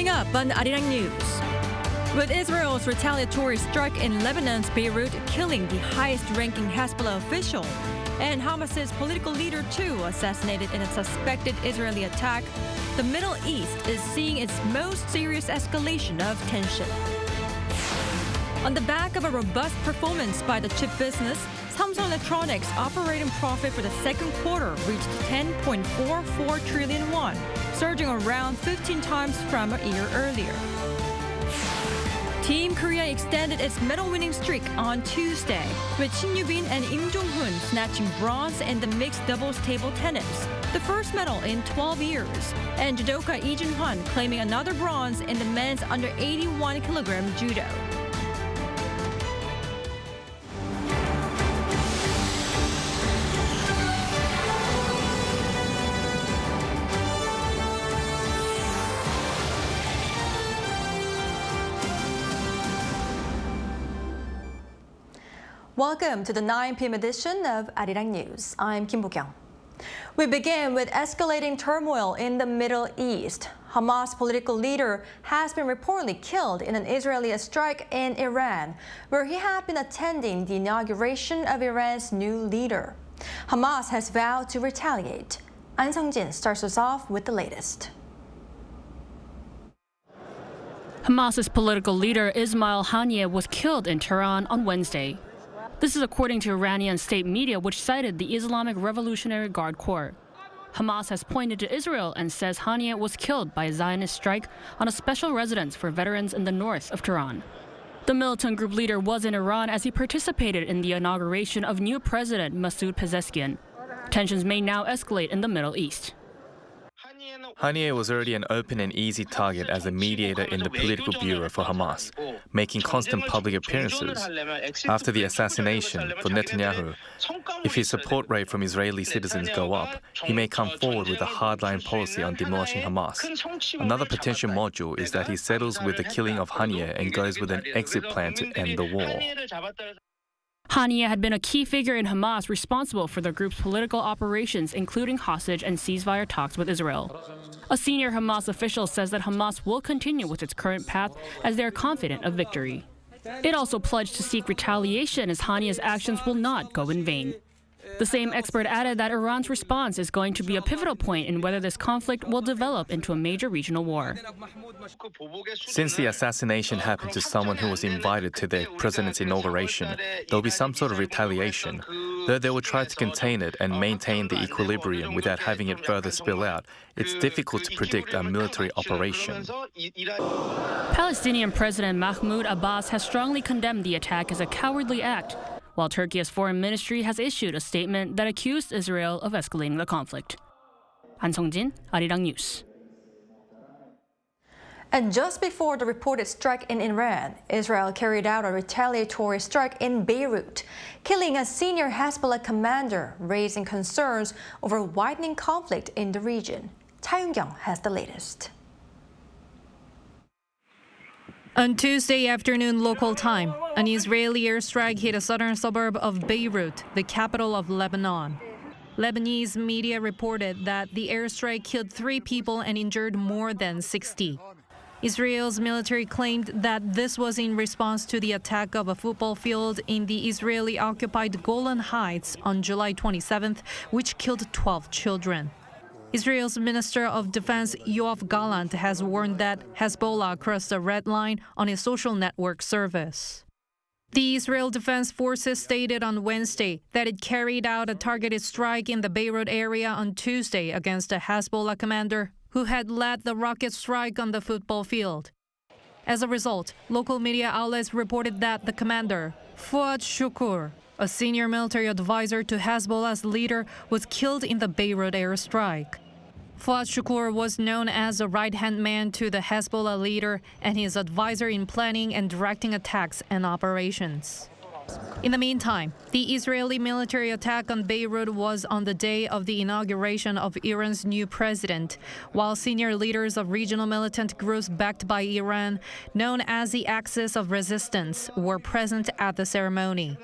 Coming up on Arirang News. With Israel's retaliatory strike in Lebanon's Beirut killing the highest-ranking Hezbollah official, and Hamas's political leader too assassinated in a suspected Israeli attack, the Middle East is seeing its most serious escalation of tension. On the back of a robust performance by the chip business, Samsung Electronics' operating profit for the second quarter reached 10.44 trillion won, surging around 15 times from a year earlier. Team Korea extended its medal-winning streak on Tuesday, with Shin Yu-bin and Im Jong-hoon snatching bronze in the mixed doubles table tennis, the first medal in 12 years, and judoka Lee Jun-hwan claiming another bronze in the men's under 81-kilogram judo. Welcome to the 9 p.m. edition of Arirang News. I'm Kim Bo-kyung. We begin with escalating turmoil in the Middle East. Hamas political leader has been reportedly killed in an Israeli strike in Iran, where he had been attending the inauguration of Iran's new leader. Hamas has vowed to retaliate. An Sung-jin starts us off with the latest. Hamas's political leader Ismail Haniyeh was killed in Tehran on Wednesday. This is according to Iranian state media, which cited the Islamic Revolutionary Guard Corps. Hamas has pointed to Israel and says Haniyeh was killed by a Zionist strike on a special residence for veterans in the north of Tehran. The militant group leader was in Iran as he participated in the inauguration of new President Masoud Pezeshkian. Tensions may now escalate in the Middle East. Haniyeh was already an open and easy target as a mediator in the political bureau for Hamas, making constant public appearances. After the assassination for Netanyahu, if his support rate from Israeli citizens go up, he may come forward with a hardline policy on demolishing Hamas. Another potential module is that he settles with the killing of Haniyeh and goes with an exit plan to end the war. Haniyeh had been a key figure in Hamas responsible for the group's political operations, including hostage and ceasefire talks with Israel. A senior Hamas official says that Hamas will continue with its current path as they are confident of victory. It also pledged to seek retaliation as Haniyeh's actions will not go in vain. The same expert added that Iran's response is going to be a pivotal point in whether this conflict will develop into a major regional war. Since the assassination happened to someone who was invited to the president's inauguration, there will be some sort of retaliation. Though they will try to contain it and maintain the equilibrium without having it further spill out, it's difficult to predict a military operation. Palestinian President Mahmoud Abbas has strongly condemned the attack as a cowardly act, while Turkey's foreign ministry has issued a statement that accused Israel of escalating the conflict. An Sung-jin, Arirang News. And just before the reported strike in Iran, Israel carried out a retaliatory strike in Beirut, killing a senior Hezbollah commander, raising concerns over widening conflict in the region. Cha Yoon-kyung has the latest. On Tuesday afternoon local time, an Israeli airstrike hit a southern suburb of Beirut, the capital of Lebanon. Lebanese media reported that the airstrike killed 3 people and injured more than 60. Israel's military claimed that this was in response to the attack of a football field in the Israeli-occupied Golan Heights on July 27th, which killed 12 children. Israel's Minister of Defense Yoav Gallant has warned that Hezbollah crossed a red line on its social network service. The Israel Defense Forces stated on Wednesday that it carried out a targeted strike in the Beirut area on Tuesday against a Hezbollah commander who had led the rocket strike on the football field. As a result, local media outlets reported that the commander, Fuad Shukur, a senior military advisor to Hezbollah's leader, was killed in the Beirut airstrike. Fuad Shukur was known as a right-hand man to the Hezbollah leader and his advisor in planning and directing attacks and operations. In the meantime, the Israeli military attack on Beirut was on the day of the inauguration of Iran's new president, while senior leaders of regional militant groups backed by Iran, known as the Axis of Resistance, were present at the ceremony.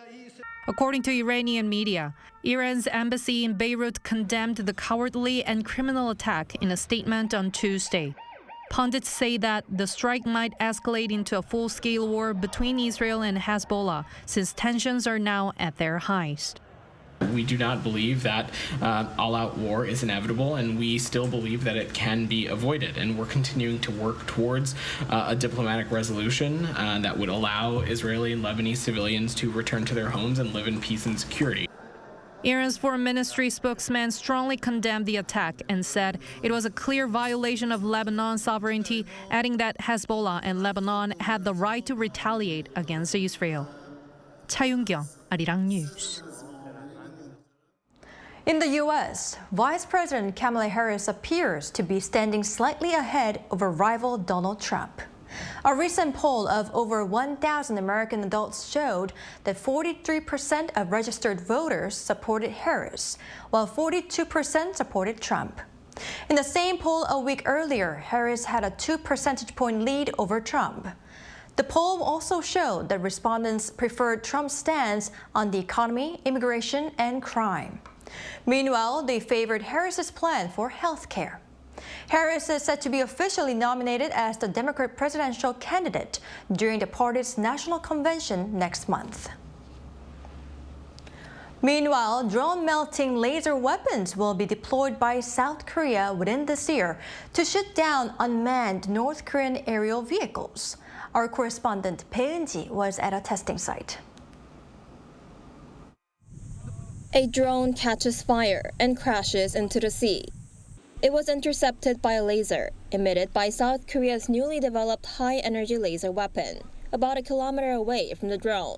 According to Iranian media, Iran's embassy in Beirut condemned the cowardly and criminal attack in a statement on Tuesday. Pundits say that the strike might escalate into a full-scale war between Israel and Hezbollah, since tensions are now at their highest. We do not believe that all-out war is inevitable, and we still believe that it can be avoided. And we're continuing to work towards a diplomatic resolution that would allow Israeli and Lebanese civilians to return to their homes and live in peace and security. Iran's foreign ministry spokesman strongly condemned the attack and said it was a clear violation of Lebanon's sovereignty, adding that Hezbollah and Lebanon had the right to retaliate against Israel. 차윤경, Arirang News. In the U.S., Vice President Kamala Harris appears to be standing slightly ahead over rival Donald Trump. A recent poll of over 1,000 American adults showed that 43% of registered voters supported Harris, while 42% supported Trump. In the same poll a week earlier, Harris had a 2 percentage point lead over Trump. The poll also showed that respondents preferred Trump's stance on the economy, immigration, and crime. Meanwhile, they favored Harris's plan for health care. Harris is set to be officially nominated as the Democrat presidential candidate during the party's national convention next month. Meanwhile, drone-melting laser weapons will be deployed by South Korea within this year to shoot down unmanned North Korean aerial vehicles. Our correspondent Bae Eun-ji was at a testing site. A drone catches fire and crashes into the sea. It was intercepted by a laser emitted by South Korea's newly developed high-energy laser weapon, about a kilometer away from the drone.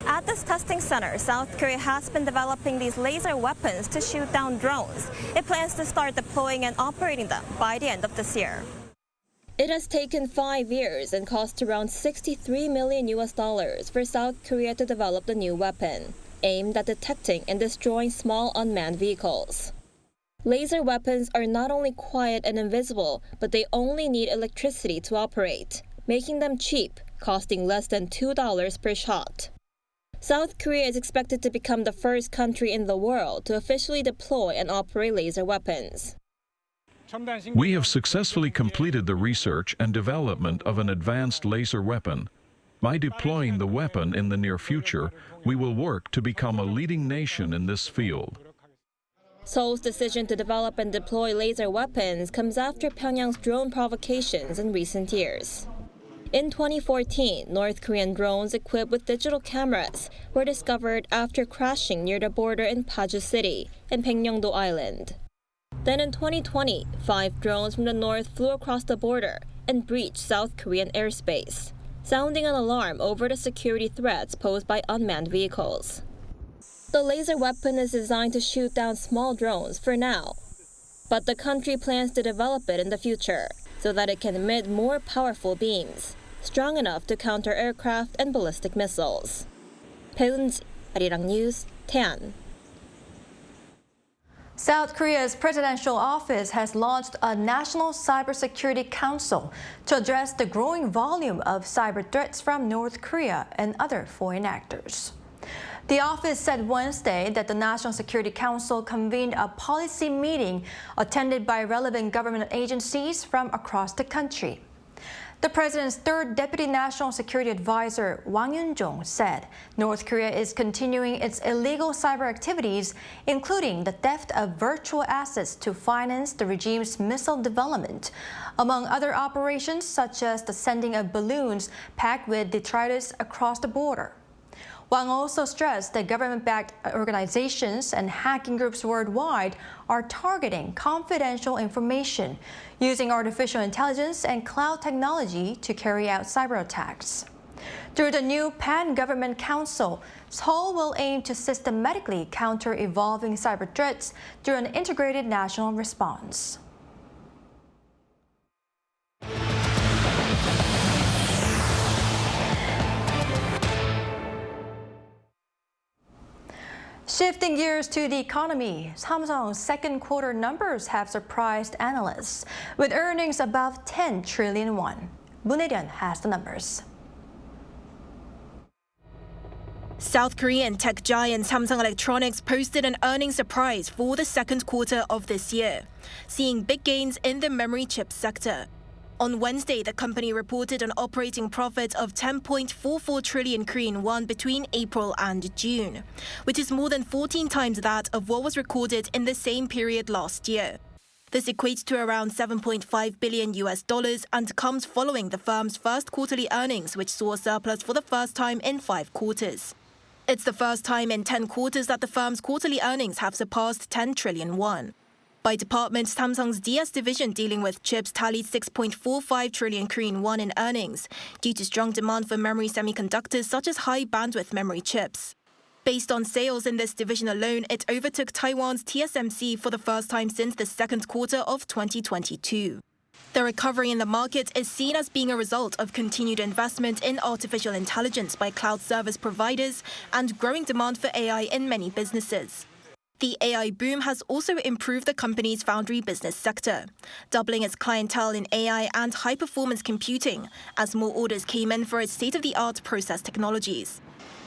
At this testing center, South Korea has been developing these laser weapons to shoot down drones. It plans to start deploying and operating them by the end of this year. It has taken 5 years and cost around $63 million for South Korea to develop the new weapon, aimed at detecting and destroying small unmanned vehicles. Laser weapons are not only quiet and invisible, but they only need electricity to operate, making them cheap, costing less than $2 per shot. South Korea is expected to become the first country in the world to officially deploy and operate laser weapons. We have successfully completed the research and development of an advanced laser weapon. By deploying the weapon in the near future, we will work to become a leading nation in this field. Seoul's decision to develop and deploy laser weapons comes after Pyongyang's drone provocations in recent years. In 2014, North Korean drones equipped with digital cameras were discovered after crashing near the border in Paju City and Baekneungdo Island. Then in 2020, 5 drones from the north flew across the border and breached South Korean airspace, sounding an alarm over the security threats posed by unmanned vehicles. The laser weapon is designed to shoot down small drones for now, but the country plans to develop it in the future so that it can emit more powerful beams, strong enough to counter aircraft and ballistic missiles. Bae Eun-ji, Arirang News, Daean. South Korea's presidential office has launched a National Cybersecurity Council to address the growing volume of cyber threats from North Korea and other foreign actors. The office said Wednesday that the National Security Council convened a policy meeting attended by relevant government agencies from across the country. The president's third deputy national security advisor, Wang Yun-jong, said North Korea is continuing its illegal cyber activities, including the theft of virtual assets to finance the regime's missile development, among other operations such as the sending of balloons packed with detritus across the border. Wang also stressed that government-backed organizations and hacking groups worldwide are targeting confidential information, using artificial intelligence and cloud technology to carry out cyber attacks. Through the new Pan-Government Council, Seoul will aim to systematically counter evolving cyber threats through an integrated national response. Shifting gears to the economy, Samsung's second quarter numbers have surprised analysts, with earnings above 10 trillion won. Moon Hae-ryun has the numbers. South Korean tech giant Samsung Electronics posted an earnings surprise for the second quarter of this year, seeing big gains in the memory chip sector. On Wednesday, the company reported an operating profit of 10.44 trillion Korean won between April and June, which is more than 14 times that of what was recorded in the same period last year. This equates to around $7.5 billion and comes following the firm's first quarterly earnings, which saw a surplus for the first time in 5 quarters. It's the first time in 10 quarters that the firm's quarterly earnings have surpassed 10 trillion won. By department, Samsung's DS division dealing with chips tallied 6.45 trillion Korean won in earnings due to strong demand for memory semiconductors such as high-bandwidth memory chips. Based on sales in this division alone, it overtook Taiwan's TSMC for the first time since the second quarter of 2022. The recovery in the market is seen as being a result of continued investment in artificial intelligence by cloud service providers and growing demand for AI in many businesses. The AI boom has also improved the company's foundry business sector, doubling its clientele in AI and high-performance computing as more orders came in for its state-of-the-art process technologies.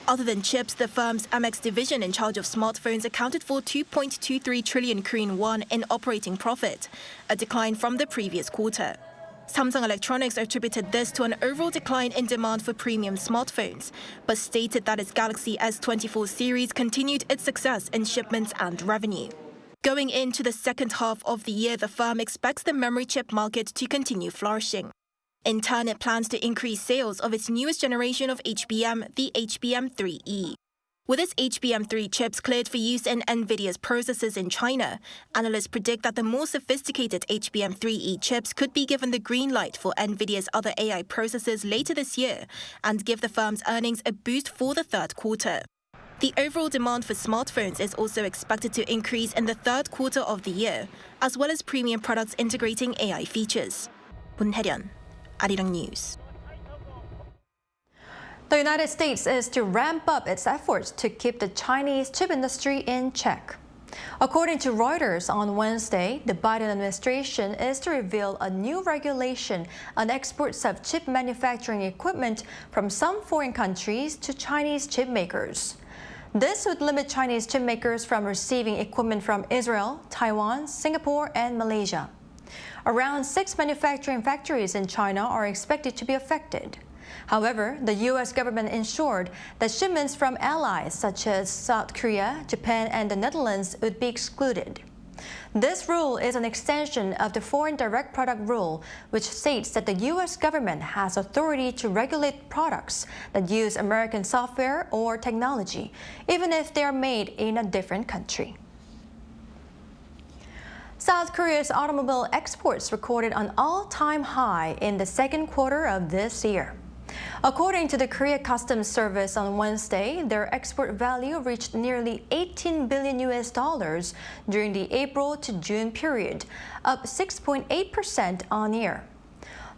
Other than chips, the firm's MX division in charge of smartphones accounted for 2.23 trillion Korean won in operating profit, a decline from the previous quarter. Samsung Electronics attributed this to an overall decline in demand for premium smartphones, but stated that its Galaxy S24 series continued its success in shipments and revenue. Going into the second half of the year, the firm expects the memory chip market to continue flourishing. In turn, it plans to increase sales of its newest generation of HBM, the HBM3E. With its HBM3 chips cleared for use in NVIDIA's processors in China, analysts predict that the more sophisticated HBM3E chips could be given the green light for NVIDIA's other AI processors later this year and give the firm's earnings a boost for the third quarter. The overall demand for smartphones is also expected to increase in the third quarter of the year, as well as premium products integrating AI features. 문혜련, Arirang News. The United States is to ramp up its efforts to keep the Chinese chip industry in check. According to Reuters on Wednesday, the Biden administration is to reveal a new regulation on exports of chip manufacturing equipment from some foreign countries to Chinese chip makers. This would limit Chinese chip makers from receiving equipment from Israel, Taiwan, Singapore, and Malaysia. Around 6 manufacturing factories in China are expected to be affected. However, the U.S. government ensured that shipments from allies such as South Korea, Japan, and the Netherlands would be excluded. This rule is an extension of the Foreign Direct Product Rule, which states that the U.S. government has authority to regulate products that use American software or technology, even if they are made in a different country. South Korea's automobile exports recorded an all-time high in the second quarter of this year. According to the Korea Customs Service on Wednesday, their export value reached nearly $18 billion during the April to June period, up 6.8% on year.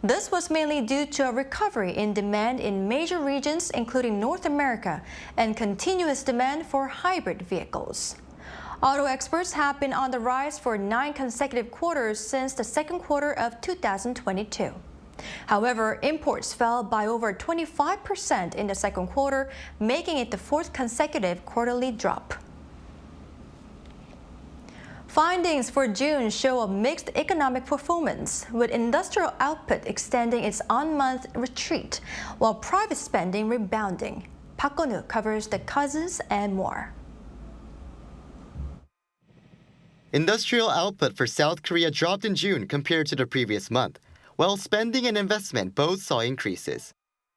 This was mainly due to a recovery in demand in major regions, including North America, and continuous demand for hybrid vehicles. Auto exports have been on the rise for 9 consecutive quarters since the second quarter of 2022. However, imports fell by over 25% in the second quarter, making it the 4th consecutive quarterly drop. Findings for June show a mixed economic performance, with industrial output extending its on-month retreat, while private spending rebounding. Park Gon-woo covers the causes and more. Industrial output for South Korea dropped in June compared to the previous month, while spending and investment both saw increases.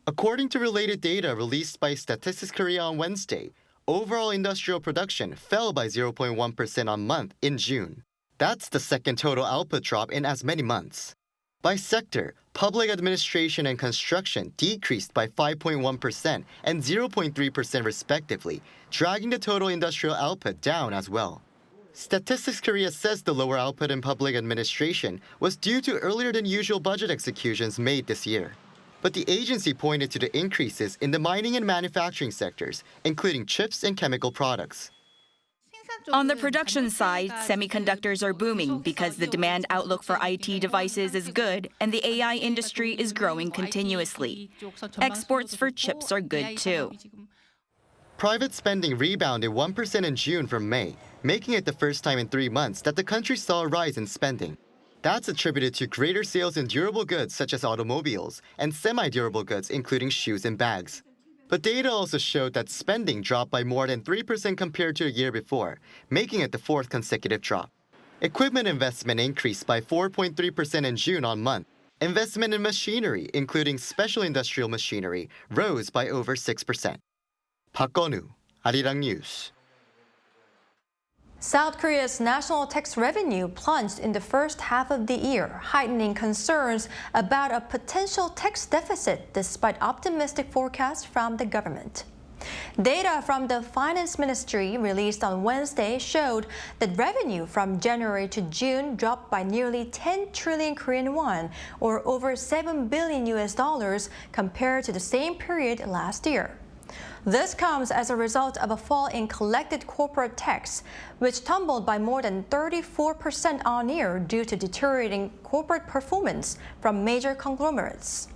According to related data released by Statistics Korea on Wednesday, overall industrial production fell by 0.1% on month in June. That's the second total output drop in as many months. By sector, public administration and construction decreased by 5.1% and 0.3% respectively, dragging the total industrial output down as well. Statistics Korea says the lower output in public administration was due to earlier than usual budget executions made this year. But the agency pointed to the increases in the mining and manufacturing sectors, including chips and chemical products. On the production side, semiconductors are booming because the demand outlook for IT devices is good and the AI industry is growing continuously. Exports for chips are good too. Private spending rebounded 1% in June from May, making it the first time in 3 months that the country saw a rise in spending. That's attributed to greater sales in durable goods such as automobiles and semi-durable goods including shoes and bags. But data also showed that spending dropped by more than 3% compared to a year before, making it the fourth consecutive drop. Equipment investment increased by 4.3% in June on month. Investment in machinery, including special industrial machinery, rose by over 6%. 박건우, Arirang News. South Korea's national tax revenue plunged in the first half of the year, heightening concerns about a potential tax deficit despite optimistic forecasts from the government. Data from the Finance Ministry released on Wednesday showed that revenue from January to June dropped by nearly 10 trillion Korean won, or over $7 billion compared to the same period last year. This comes as a result of a fall in collected corporate tax, which tumbled by more than 34% on year due to deteriorating corporate performance from major conglomerates.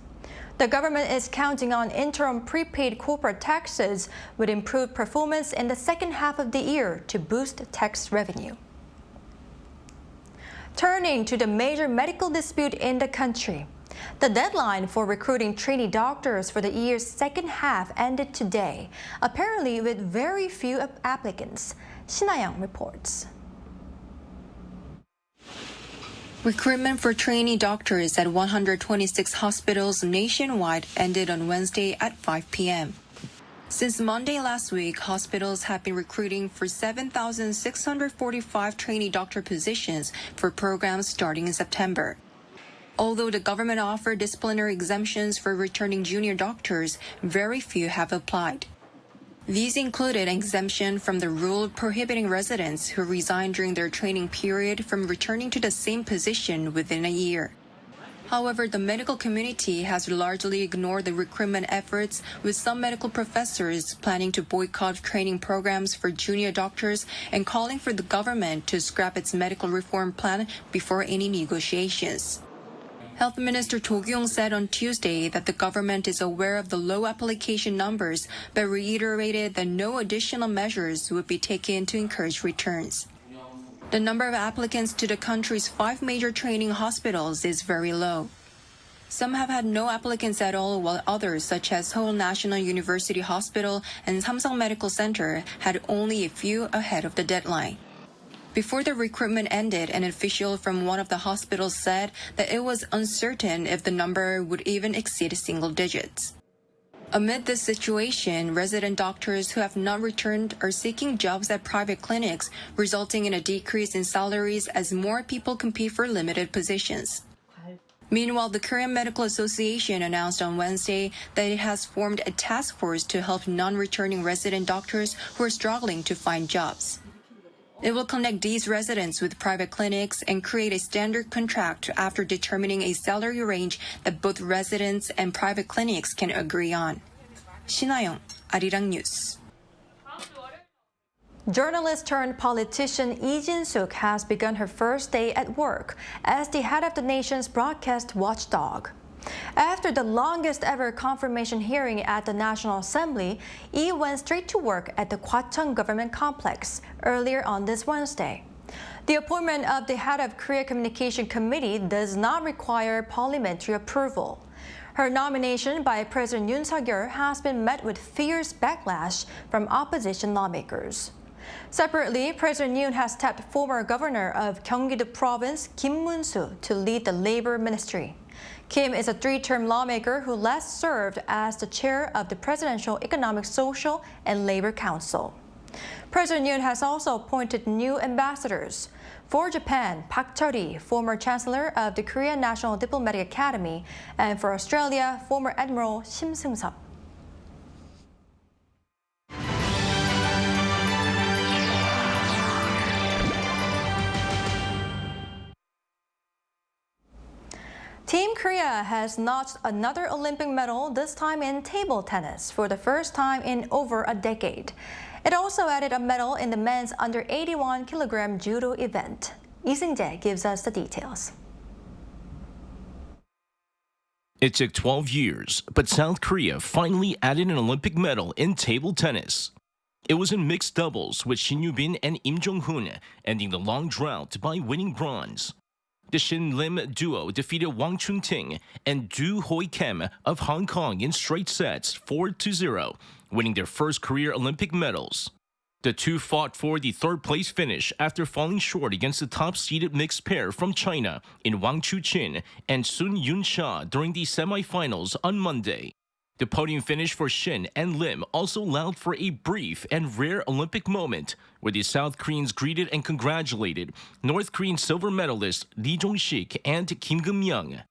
The government is counting on interim prepaid corporate taxes with improved performance in the second half of the year to boost tax revenue. Turning to the major medical dispute in the country. The deadline for recruiting trainee doctors for the year's second half ended today, apparently with very few applicants. Sinayang reports. Recruitment for trainee doctors at 126 hospitals nationwide ended on Wednesday at 5 p.m. Since Monday last week, hospitals have been recruiting for 7,645 trainee doctor positions for programs starting in September. Although the government offered disciplinary exemptions for returning junior doctors, very few have applied. These included an exemption from the rule prohibiting residents who resign during their training period from returning to the same position within a year. However, the medical community has largely ignored the recruitment efforts, with some medical professors planning to boycott training programs for junior doctors and calling for the government to scrap its medical reform plan before any negotiations. Health Minister Cho Kyung said on Tuesday that the government is aware of the low application numbers, but reiterated that no additional measures would be taken to encourage returns. The number of applicants to the country's 5 major training hospitals is very low. Some have had no applicants at all, while others, such as Seoul National University Hospital and Samsung Medical Center, had only a few ahead of the deadline. Before the recruitment ended, an official from one of the hospitals said that it was uncertain if the number would even exceed single digits. Amid this situation, resident doctors who have not returned are seeking jobs at private clinics, resulting in a decrease in salaries as more people compete for limited positions. Meanwhile, the Korean Medical Association announced on Wednesday that it has formed a task force to help non-returning resident doctors who are struggling to find jobs. It will connect these residents with private clinics and create a standard contract after determining a salary range that both residents and private clinics can agree on. Sinayong, Arirang News. Journalist turned politician Lee Jin-suk has begun her first day at work as the head of the nation's broadcast watchdog. After the longest ever confirmation hearing at the National Assembly, Lee went straight to work at the Gwacheon Government Complex earlier on this Wednesday. The appointment of the head of Korea Communication Committee does not require parliamentary approval. Her nomination by President Yoon Suk-yeol has been met with fierce backlash from opposition lawmakers. Separately, President Yoon has tapped former governor of Gyeonggi-do Province Kim Mun-soo to lead the Labor Ministry. Kim is a 3-term lawmaker who last served as the chair of the Presidential Economic, Social, and Labor Council. President Yoon has also appointed new ambassadors. For Japan, Park Cheol-hee, former chancellor of the Korean National Diplomatic Academy, and for Australia, former Admiral Shim Seung-sub. Team Korea has notched another Olympic medal, this time in table tennis, for the first time in over a decade. It also added a medal in the men's under 81 kilogram judo event. Lee Seung-jae gives us the details. It took 12 years, but South Korea finally added an Olympic medal in table tennis. It was in mixed doubles with Shin Yoo-bin and Im Jong-hoon, ending the long drought by winning bronze. The Shin-Lim duo defeated Wang Chun-ting and Du Hoi-Kem of Hong Kong in straight sets 4-0, winning their first career Olympic medals. The two fought for the third-place finish after falling short against the top-seeded mixed pair from China in Wang Chu-chin and Sun Yun-sha during the semifinals on Monday. The podium finish for Shin and Lim also allowed for a brief and rare Olympic moment where the South Koreans greeted and congratulated North Korean silver medalists Lee Jong-sik and Kim Geum-young.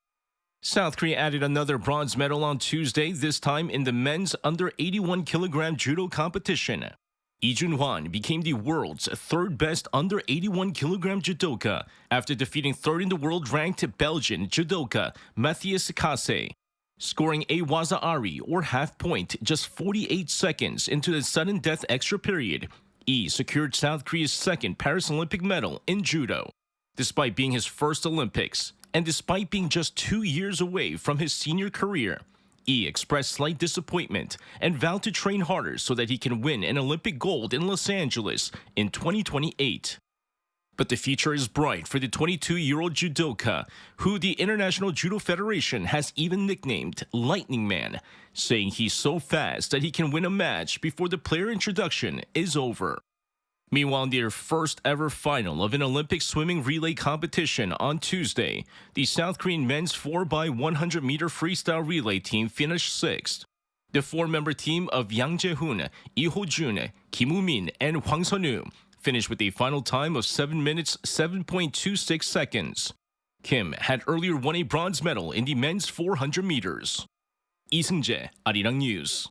South Korea added another bronze medal on Tuesday, this time in the men's under 81-kilogram judo competition. Lee Jun-hwan became the world's third-best under 81-kilogram judoka after defeating third in the world-ranked Belgian judoka Matthias Kasse. Scoring a waza-ari, or half point, just 48 seconds into the sudden death extra period, Lee secured South Korea's second Paris Olympic medal in judo. Despite being his first Olympics, and despite being just 2 years away from his senior career, Lee expressed slight disappointment and vowed to train harder so that he can win an Olympic gold in Los Angeles in 2028. But the future is bright for the 22-year-old judoka, who the International Judo Federation has even nicknamed Lightning Man, saying he's so fast that he can win a match before the player introduction is over. Meanwhile, in their first ever final of an Olympic swimming relay competition on Tuesday, the South Korean men's 4x100-meter freestyle relay team finished sixth. The four-member team of Yang Jae-hoon, Lee Ho-jun, Kim Woo-min, and Hwang Sun-woo finished with a final time of 7 minutes 7.26 seconds. Kim had earlier won a bronze medal in the men's 400 meters. Lee Seung-jae, Arirang News.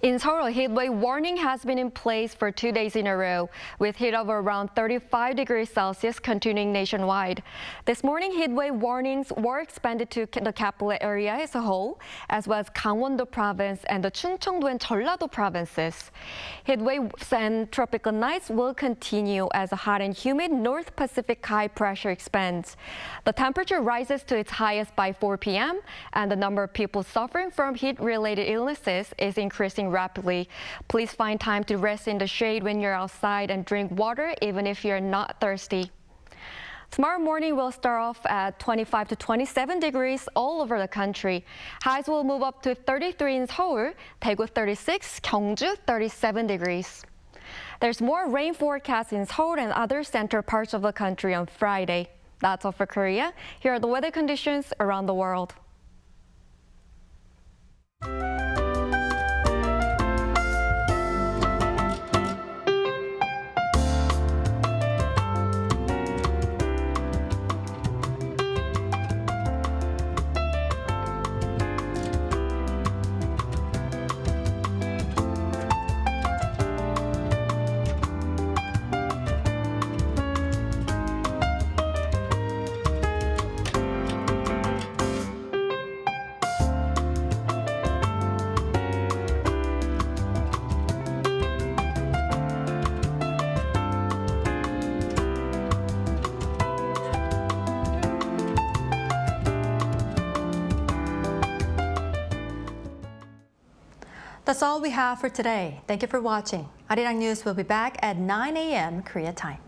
In Seoul, a heatwave warning has been in place for 2 days in a row, with heat of around 35 degrees Celsius continuing nationwide. This morning, heatwave warnings were expanded to the capital area as a whole, as well as Gangwon-do province and the Chungcheong-do and Jeollado provinces. Heatwaves and tropical nights will continue as a hot and humid North Pacific high pressure expands. The temperature rises to its highest by 4 p.m., and the number of people suffering from heat-related illnesses is increasing rapidly. Please find time to rest in the shade when you're outside and drink water even if you're not thirsty. Tomorrow morning will start off at 25 to 27 degrees all over the country. Highs will move up to 33 in Seoul, Daegu 36, Gyeongju 37 degrees. There's more rain forecast in Seoul and other central parts of the country on Friday. That's all for Korea. Here are the weather conditions around the world. That's all we have for today. Thank you for watching. Arirang News will be back at 9 a.m. Korea time.